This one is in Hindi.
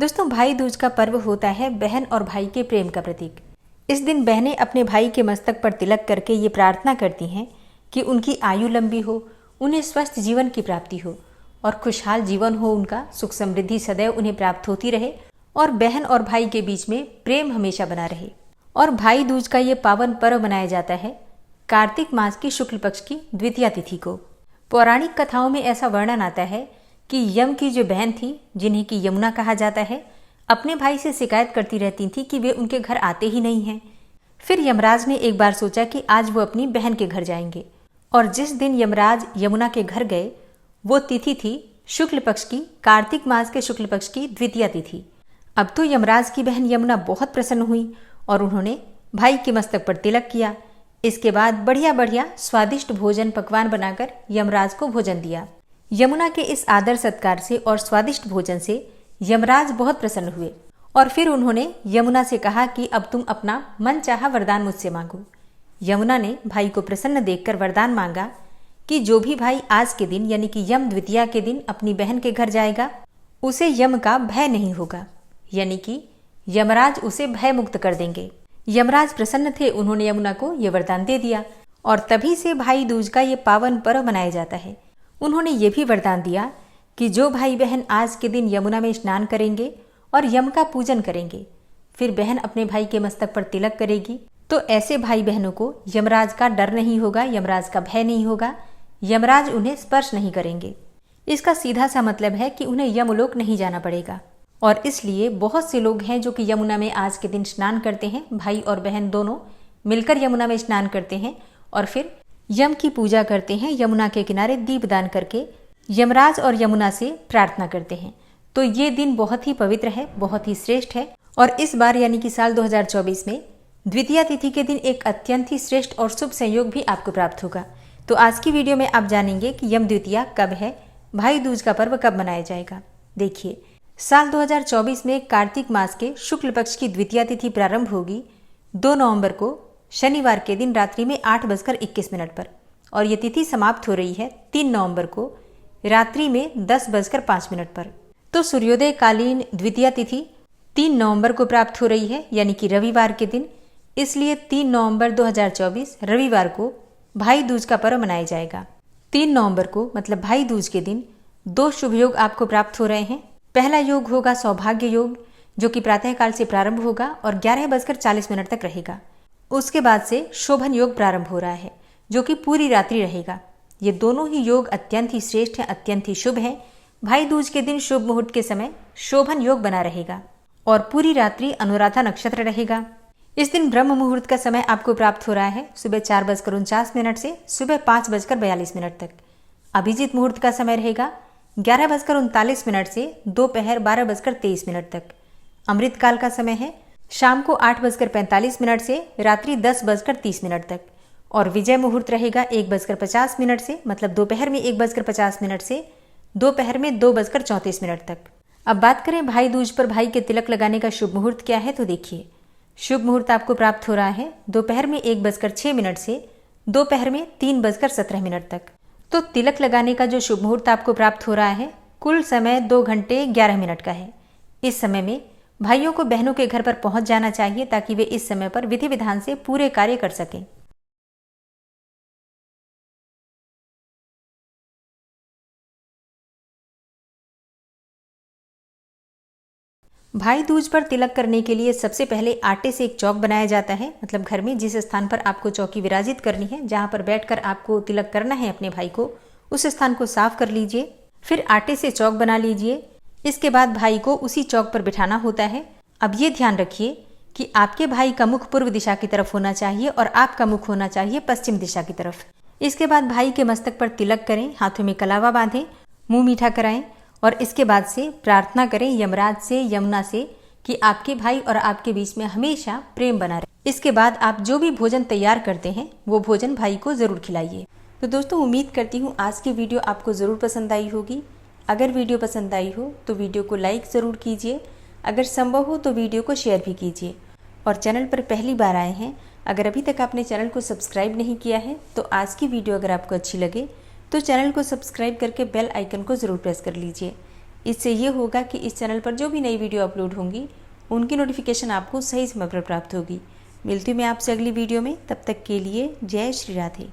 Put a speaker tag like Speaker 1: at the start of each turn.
Speaker 1: दोस्तों, भाई दूज का पर्व होता है बहन और भाई के प्रेम का प्रतीक। इस दिन बहनें अपने भाई के मस्तक पर तिलक करके ये प्रार्थना करती हैं कि उनकी आयु लंबी हो, उन्हें स्वस्थ जीवन की प्राप्ति हो और खुशहाल जीवन हो, उनका सुख समृद्धि सदैव उन्हें प्राप्त होती रहे और बहन और भाई के बीच में प्रेम हमेशा बना रहे। और भाई दूज का ये पावन पर्व मनाया जाता है कार्तिक मास की शुक्ल पक्ष की द्वितीया तिथि को। पौराणिक कथाओं में ऐसा वर्णन आता है कि यम की जो बहन थी, जिन्हें कि यमुना कहा जाता है, अपने भाई से शिकायत करती रहती थी कि वे उनके घर आते ही नहीं हैं। फिर यमराज ने एक बार सोचा कि आज वो अपनी बहन के घर जाएंगे और जिस दिन यमराज यमुना के घर गए वो तिथि थी शुक्ल पक्ष की, कार्तिक मास के शुक्ल पक्ष की द्वितीया तिथि। अब तो यमराज की बहन यमुना बहुत प्रसन्न हुई और उन्होंने भाई के मस्तक पर तिलक किया। इसके बाद बढ़िया बढ़िया स्वादिष्ट भोजन पकवान बनाकर यमराज को भोजन दिया। यमुना के इस आदर सत्कार से और स्वादिष्ट भोजन से यमराज बहुत प्रसन्न हुए और फिर उन्होंने यमुना से कहा कि अब तुम अपना मन चाहा वरदान मुझसे मांगो। यमुना ने भाई को प्रसन्न देखकर वरदान मांगा कि जो भी भाई आज के दिन यानी कि यम द्वितीया के दिन अपनी बहन के घर जाएगा उसे यम का भय नहीं होगा, यानी कि यमराज उसे भय मुक्त कर देंगे। यमराज प्रसन्न थे, उन्होंने यमुना को ये वरदान दे दिया और तभी से भाई दूज का ये पावन पर्व मनाया जाता है। उन्होंने ये भी वरदान दिया कि जो भाई बहन आज के दिन यमुना में स्नान करेंगे और यम का पूजन करेंगे, फिर बहन अपने भाई के मस्तक पर तिलक करेगी, तो ऐसे भाई बहनों को यमराज का डर नहीं होगा, यमराज का भय नहीं होगा, यमराज उन्हें स्पर्श नहीं करेंगे। इसका सीधा सा मतलब है कि उन्हें यमलोक नहीं जाना पड़ेगा। और इसलिए बहुत से लोग हैं जो कि यमुना में आज के दिन स्नान करते हैं, भाई और बहन दोनों मिलकर यमुना में स्नान करते हैं और फिर यम की पूजा करते हैं। यमुना के किनारे दीपदान करके यमराज और यमुना से प्रार्थना करते हैं। तो ये दिन बहुत ही पवित्र है, बहुत ही श्रेष्ठ है और इस बार यानी कि साल 2024 में द्वितीया तिथि के दिन एक अत्यंत ही श्रेष्ठ और शुभ संयोग भी आपको प्राप्त होगा। तो आज की वीडियो में आप जानेंगे कि यम द्वितीया कब है, भाई दूज का पर्व कब मनाया जाएगा। देखिए, साल 2024 में कार्तिक मास के शुक्ल पक्ष की द्वितीया तिथि प्रारंभ होगी 2 नवंबर को शनिवार के दिन रात्रि में 8:21 पर और ये तिथि समाप्त हो रही है 3 नवंबर को रात्रि में 10:05 पर। तो सूर्योदय कालीन द्वितीया तिथि 3 नवंबर को प्राप्त हो रही है, यानी कि रविवार के दिन। इसलिए 3 नवंबर 2024 रविवार को भाई दूज का पर्व मनाया जाएगा। 3 नवंबर को मतलब भाई दूज के दिन 2 शुभ योग आपको प्राप्त हो रहे हैं। पहला योग होगा सौभाग्य योग, जो कि प्रातःकाल से प्रारंभ होगा और 11:40 तक रहेगा। उसके बाद से शोभन योग प्रारंभ हो रहा है, जो कि पूरी रात्रि रहेगा। ये दोनों ही योग अत्यंत ही श्रेष्ठ हैं, अत्यंत ही शुभ हैं। भाई दूज के दिन शुभ मुहूर्त के समय शोभन योग बना रहेगा और पूरी रात्रि अनुराधा नक्षत्र रहेगा। इस दिन ब्रह्म मुहूर्त का समय आपको प्राप्त हो रहा है सुबह 4:49 से सुबह 5:42 तक। अभिजीत मुहूर्त का समय रहेगा 11:39 से दोपहर 12:23 तक। अमृत काल का समय है शाम को 8:45 से रात्रि 10:30 तक और विजय मुहूर्त रहेगा 1:50 से मतलब दोपहर में 1:50 से दोपहर में 2:34 तक। अब बात करें भाई दूज पर भाई के तिलक लगाने का शुभ मुहूर्त क्या है, तो देखिए, शुभ मुहूर्त आपको प्राप्त हो रहा है दोपहर में 1:06 से दोपहर में 3:17 तक। तो तिलक लगाने का जो शुभ मुहूर्त आपको प्राप्त हो रहा है कुल समय 2 घंटे 11 मिनट का है। इस समय में भाइयों को बहनों के घर पर पहुंच जाना चाहिए ताकि वे इस समय पर विधि विधान से पूरे कार्य कर सकें। भाई दूज पर तिलक करने के लिए सबसे पहले आटे से एक चौक बनाया जाता है, मतलब घर में जिस स्थान पर आपको चौकी विराजित करनी है, जहां पर बैठकर आपको तिलक करना है अपने भाई को, उस स्थान को साफ कर लीजिए। फिर आटे से चौक बना लीजिए। इसके बाद भाई को उसी चौक पर बिठाना होता है। अब ये ध्यान रखिए कि आपके भाई का मुख पूर्व दिशा की तरफ होना चाहिए और आपका मुख होना चाहिए पश्चिम दिशा की तरफ। इसके बाद भाई के मस्तक पर तिलक करें, हाथों में कलावा बांधें, मुंह मीठा कराएं और इसके बाद से प्रार्थना करें यमराज से, यमुना से कि आपके भाई और आपके बीच में हमेशा प्रेम बना रहे। इसके बाद आप जो भी भोजन तैयार करते हैं वो भोजन भाई को जरूर खिलाइए। तो दोस्तों, उम्मीद करती हूँ आज की वीडियो आपको ज़रूर पसंद आई होगी। अगर वीडियो पसंद आई हो तो वीडियो को लाइक ज़रूर कीजिए, अगर संभव हो तो वीडियो को शेयर भी कीजिए। और चैनल पर पहली बार आए हैं, अगर अभी तक आपने चैनल को सब्सक्राइब नहीं किया है तो आज की वीडियो अगर आपको अच्छी लगे तो चैनल को सब्सक्राइब करके बेल आइकन को ज़रूर प्रेस कर लीजिए। इससे ये होगा कि इस चैनल पर जो भी नई वीडियो अपलोड होंगी उनकी नोटिफिकेशन आपको सही समय पर प्राप्त होगी। मिलती हूँ मैं आपसे अगली वीडियो में, तब तक के लिए जय श्री राधे।